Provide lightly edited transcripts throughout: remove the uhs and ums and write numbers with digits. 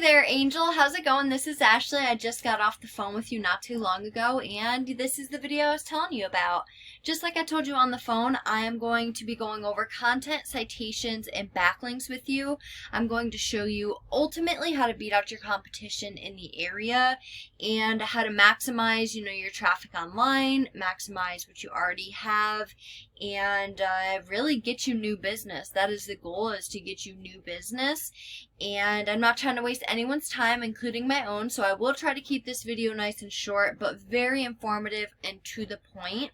there, Angel. How's it going? This is Ashley. I just got off the phone with you not too long ago, and this is the video I was telling you about. Just like I told you on the phone, I am going to be going over content, citations, and backlinks with you. I'm going to show you ultimately how to beat out your competition in the area and how to maximize, your traffic online, maximize what you already have, and really get you new business. That is the goal, is to get you new business. And I'm not trying to waste anyone's time, including my own, so I will try to keep this video nice and short, but very informative and to the point.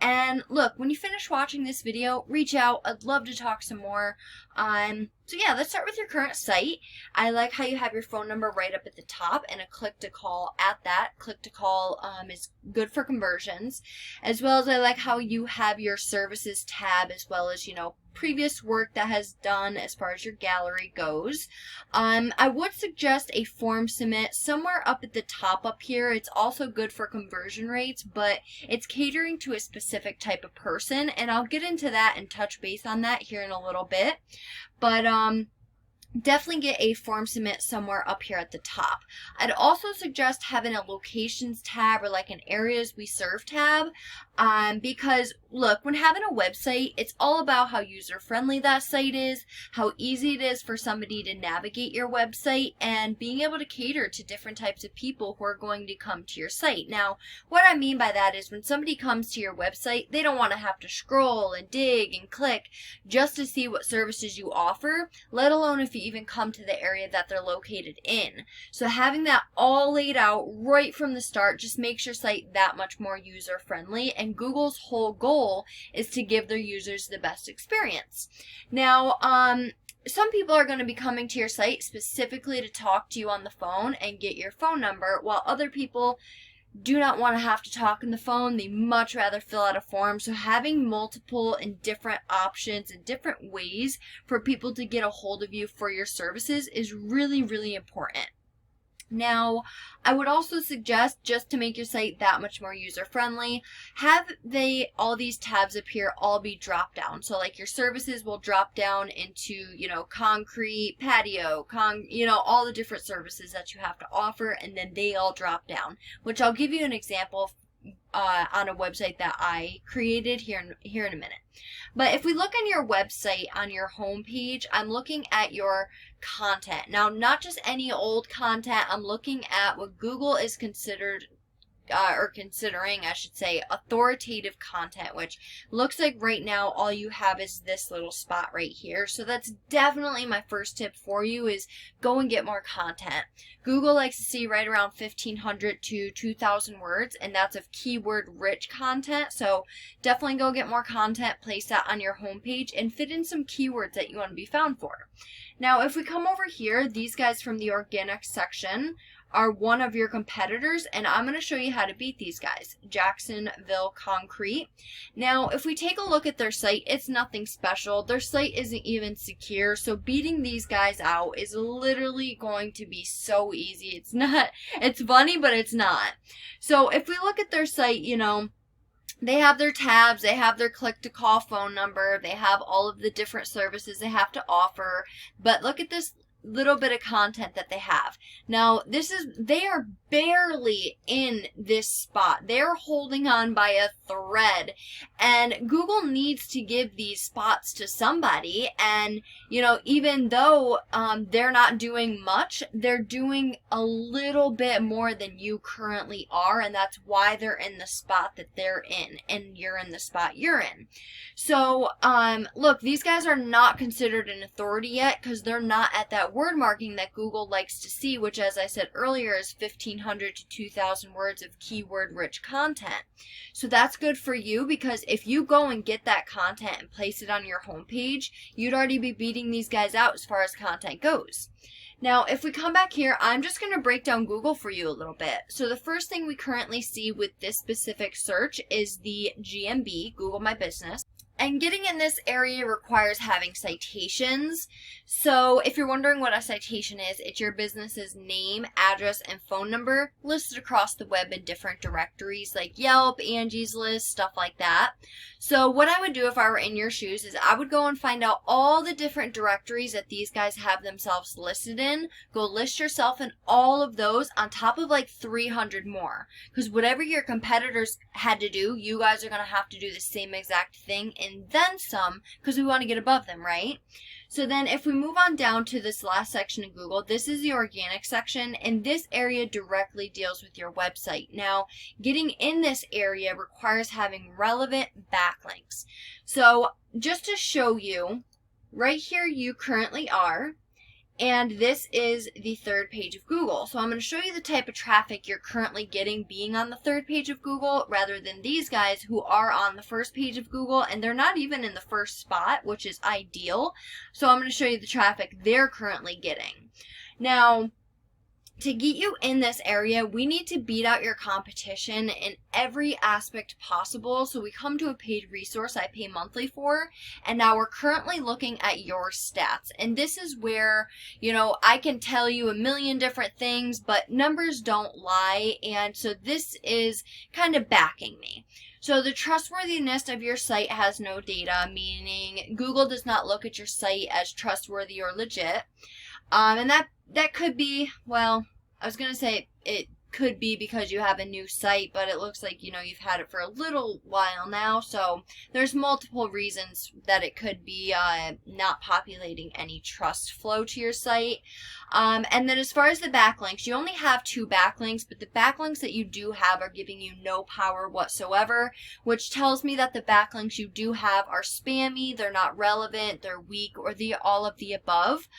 And look, when you finish watching this video, reach out. I'd love to talk some more. So yeah, let's start with your current site. I like how you have your phone number right up at the top and a click to call at that. Click to call is good for conversions, as well as I like how you have your services tab, as well as, previous work that has done as far as your gallery goes. I would suggest a form submit somewhere up at the top up here. It's also good for conversion rates, but it's catering to a specific type of person, and I'll get into that and touch base on that here in a little bit. But definitely get a form submit somewhere up here at the top. I'd also suggest having a locations tab or like an areas we serve tab, because look, when having a website, it's all about how user friendly that site is, how easy it is for somebody to navigate your website, and being able to cater to different types of people who are going to come to your site. Now, what I mean by that is when somebody comes to your website, they don't want to have to scroll and dig and click just to see what services you offer, let alone if you even come to the area that they're located in. So having that all laid out right from the start just makes your site that much more user friendly, and Google's whole goal is to give their users the best experience. Now, some people are going to be coming to your site specifically to talk to you on the phone and get your phone number, while other people do not want to have to talk on the phone. They much rather fill out a form. So having multiple and different options and different ways for people to get a hold of you for your services is really, really important. Now, I would also suggest, just to make your site that much more user-friendly, have all these tabs up here all be drop down. So like your services will drop down into, concrete, patio, all the different services that you have to offer, and then they all drop down, which I'll give you an example on a website that I created here in a minute. But if we look on your website, on your home page, I'm looking at your content. Now, not just any old content. I'm looking at what Google is considering, I should say, authoritative content, which looks like right now all you have is this little spot right here. So that's definitely my first tip for you, is go and get more content. Google likes to see right around 1,500 to 2,000 words, and that's of keyword-rich content. So definitely go get more content, place that on your homepage, and fit in some keywords that you want to be found for. Now, if we come over here, these guys from the organic section are one of your competitors, and I'm going to show you how to beat these guys. Jacksonville Concrete. Now, if we take a look at their site, it's nothing special. Their site isn't even secure, so beating these guys out is literally going to be so easy. It's not, it's funny, but it's not. So if we look at their site, they have their tabs, they have their click-to-call phone number, they have all of the different services they have to offer, but look at this little bit of content that they have. Now, they are barely in this spot. They're holding on by a thread, and Google needs to give these spots to somebody. And even though they're not doing much, they're doing a little bit more than you currently are, and that's why they're in the spot that they're in, and you're in the spot you're in. So look, these guys are not considered an authority yet, because they're not at that word marking that Google likes to see, which, as I said earlier, is 1,500 to 2,000 words of keyword-rich content. So that's good for you, because if you go and get that content and place it on your homepage, you'd already be beating these guys out as far as content goes. Now, if we come back here, I'm just going to break down Google for you a little bit. So the first thing we currently see with this specific search is the GMB, Google My Business. And getting in this area requires having citations. So if you're wondering what a citation is, it's your business's name, address, and phone number listed across the web in different directories like Yelp, Angie's List, stuff like that. So what I would do if I were in your shoes is I would go and find out all the different directories that these guys have themselves listed in. Go list yourself in all of those on top of like 300 more. Because whatever your competitors had to do, you guys are going to have to do the same exact thing and then some, because we want to get above them, right? So then if we move on down to this last section in Google, this is the organic section, and this area directly deals with your website. Now, getting in this area requires having relevant backlinks. So just to show you, right here you currently are, and this is the third page of Google. So I'm going to show you the type of traffic you're currently getting being on the third page of Google rather than these guys who are on the first page of Google, and they're not even in the first spot, which is ideal. So I'm going to show you the traffic they're currently getting. Now, to get you in this area, we need to beat out your competition in every aspect possible. So we come to a paid resource I pay monthly for, and now we're currently looking at your stats. And this is where, you know, I can tell you a million different things, but numbers don't lie. And so this is kind of backing me. So the trustworthiness of your site has no data, meaning Google does not look at your site as trustworthy or legit. And that could be, well, I was going to say it could be because you have a new site, but it looks like, you know, you've had it for a little while now. So there's multiple reasons that it could be not populating any trust flow to your site. And then as far as the backlinks, you only have 2 backlinks, but the backlinks that you do have are giving you no power whatsoever, which tells me that the backlinks you do have are spammy, they're not relevant, they're weak, or all of the above.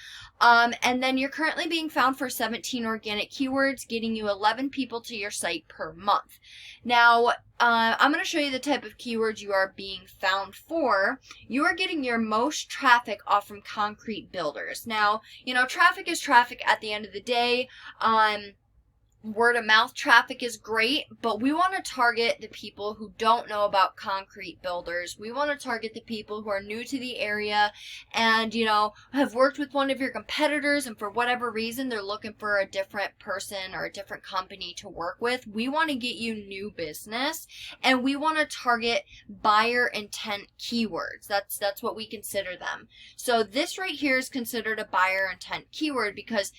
And then you're currently being found for 17 organic keywords, getting you 11 people to your site per month. Now, I'm going to show you the type of keywords you are being found for. You are getting your most traffic off from concrete builders. Now, you know, traffic is traffic at the end of the day. Word of mouth traffic is great, but we want to target the people who don't know about concrete builders. We want to target the people who are new to the area and, you know, have worked with one of your competitors, and for whatever reason they're looking for a different person or a different company to work with. We want to get you new business, and we want to target buyer intent keywords. That's what we consider them. So this right here is considered a buyer intent keyword because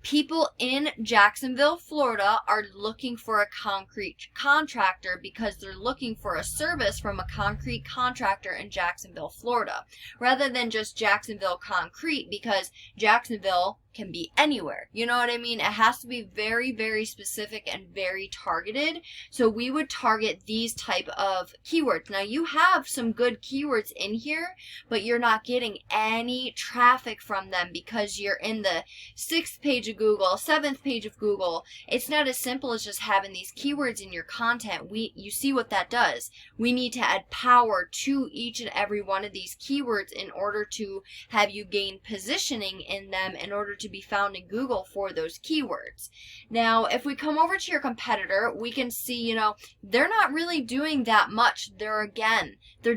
people in Jacksonville, Florida are looking for a concrete contractor because they're looking for a service from a concrete contractor in Jacksonville, Florida, rather than just Jacksonville concrete, because Jacksonville can be anywhere. You know what I mean? It has to be very, very specific and very targeted. So we would target these type of keywords. Now you have some good keywords in here, but you're not getting any traffic from them because you're in the 6th page of Google, 7th page of Google. It's not as simple as just having these keywords in your content. You see what that does. We need to add power to each and every one of these keywords in order to have you gain positioning in them, in order to be found in Google for those keywords. Now, if we come over to your competitor, we can see, you know, they're not really doing that much. They're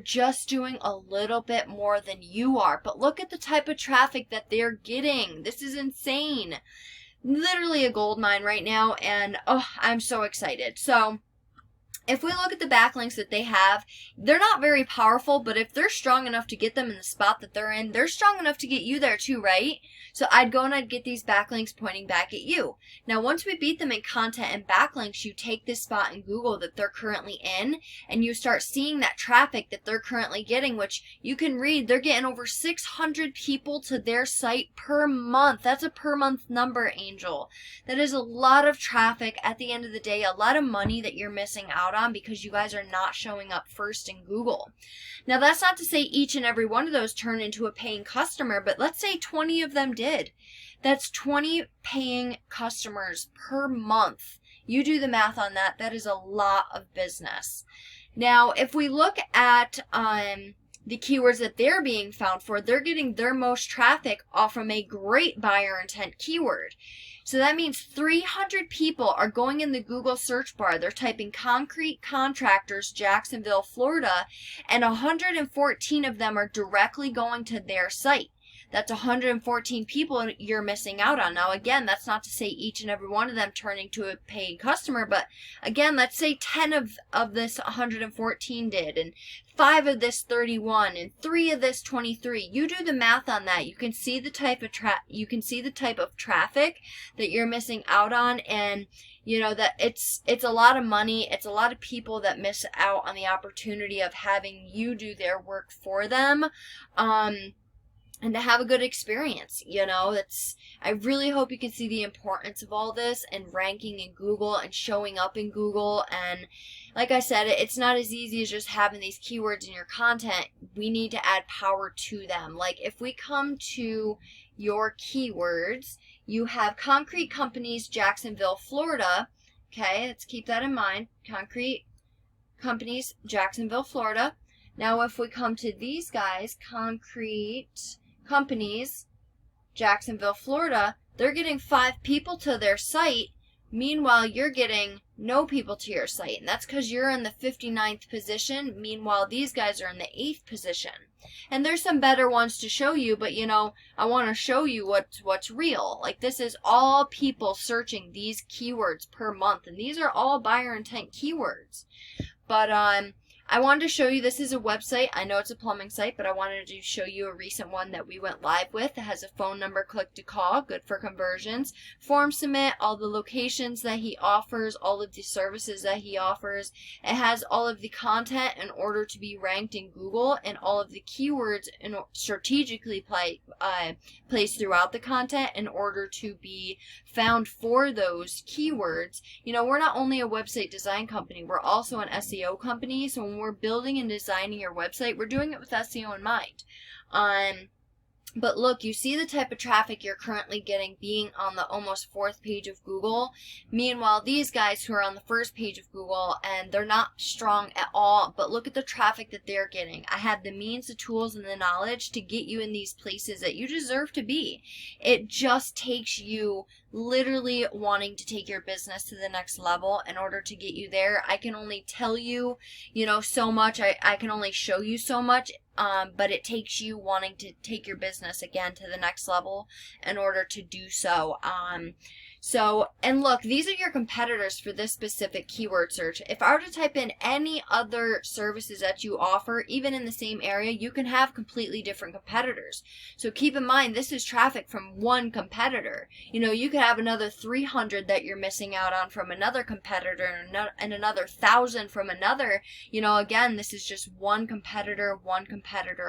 just doing a little bit more than you are. But look at the type of traffic that they're getting. This is insane. Literally a gold mine right now, and oh, I'm so excited. So if we look at the backlinks that they have, they're not very powerful, but if they're strong enough to get them in the spot that they're in, they're strong enough to get you there too, right? So I'd go and I'd get these backlinks pointing back at you. Now, once we beat them in content and backlinks, you take this spot in Google that they're currently in, and you start seeing that traffic that they're currently getting, which you can read, they're getting over 600 people to their site per month. That's a per month number, Angel. That is a lot of traffic at the end of the day, a lot of money that you're missing out on because you guys are not showing up first in Google. Now, that's not to say each and every one of those turn into a paying customer, but let's say 20 of them did. That's 20 paying customers per month. You do the math on that. That is a lot of business. Now, if we look at the keywords that they're being found for, they're getting their most traffic off from a great buyer intent keyword. So that means 300 people are going in the Google search bar. They're typing concrete contractors, Jacksonville, Florida, and 114 of them are directly going to their site. That's 114 people you're missing out on. Now, again, that's not to say each and every one of them turning to a paying customer, but again, let's say 10 of this 114 did, and 5 of this 31, and 3 of this 23. You do the math on that. You can see the type of traffic that you're missing out on, and you know that it's a lot of money. It's a lot of people that miss out on the opportunity of having you do their work for them. And to have a good experience, you know, I really hope you can see the importance of all this and ranking in Google and showing up in Google. And like I said, it's not as easy as just having these keywords in your content. We need to add power to them. Like if we come to your keywords, you have concrete companies, Jacksonville, Florida. Okay, let's keep that in mind. Concrete companies, Jacksonville, Florida. Now if we come to these guys, concrete companies, Jacksonville, Florida, they're getting 5 people to their site. Meanwhile, you're getting no people to your site. And that's because you're in the 59th position. Meanwhile, these guys are in the 8th position. And there's some better ones to show you, but you know, I want to show you what's real. Like this is all people searching these keywords per month. And these are all buyer intent keywords. But I wanted to show you, this is a website. I know it's a plumbing site, but I wanted to show you a recent one that we went live with. It has a phone number, click to call, good for conversions. Form submit, all the locations that he offers, all of the services that he offers. It has all of the content in order to be ranked in Google and all of the keywords strategically placed throughout the content in order to be found for those keywords. You know, we're not only a website design company, we're also an SEO company. So when we're building and designing your website, we're doing it with SEO in mind. But look, you see the type of traffic you're currently getting being on the almost 4th page of Google. Meanwhile, these guys who are on the 1st page of Google, and they're not strong at all, but look at the traffic that they're getting. I have the means, the tools, and the knowledge to get you in these places that you deserve to be. It just takes you literally wanting to take your business to the next level in order to get you there. I can only tell you, you know, so much. I can only show you so much. But it takes you wanting to take your business again to the next level in order to do so. And look, these are your competitors for this specific keyword search. If I were to type in any other services that you offer, even in the same area, you can have completely different competitors. So keep in mind, this is traffic from one competitor. You know, you could have another 300 that you're missing out on from another competitor and another 1,000 from another. You know, again, this is just one competitor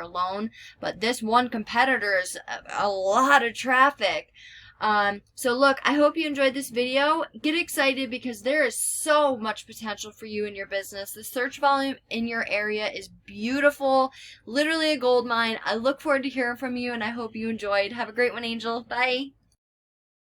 alone. But this one competitor is a lot of traffic. So look, I hope you enjoyed this video. Get excited because there is so much potential for you in your business. The search volume in your area is beautiful, literally a gold mine. I look forward to hearing from you and I hope you enjoyed. Have a great one, Angel. Bye.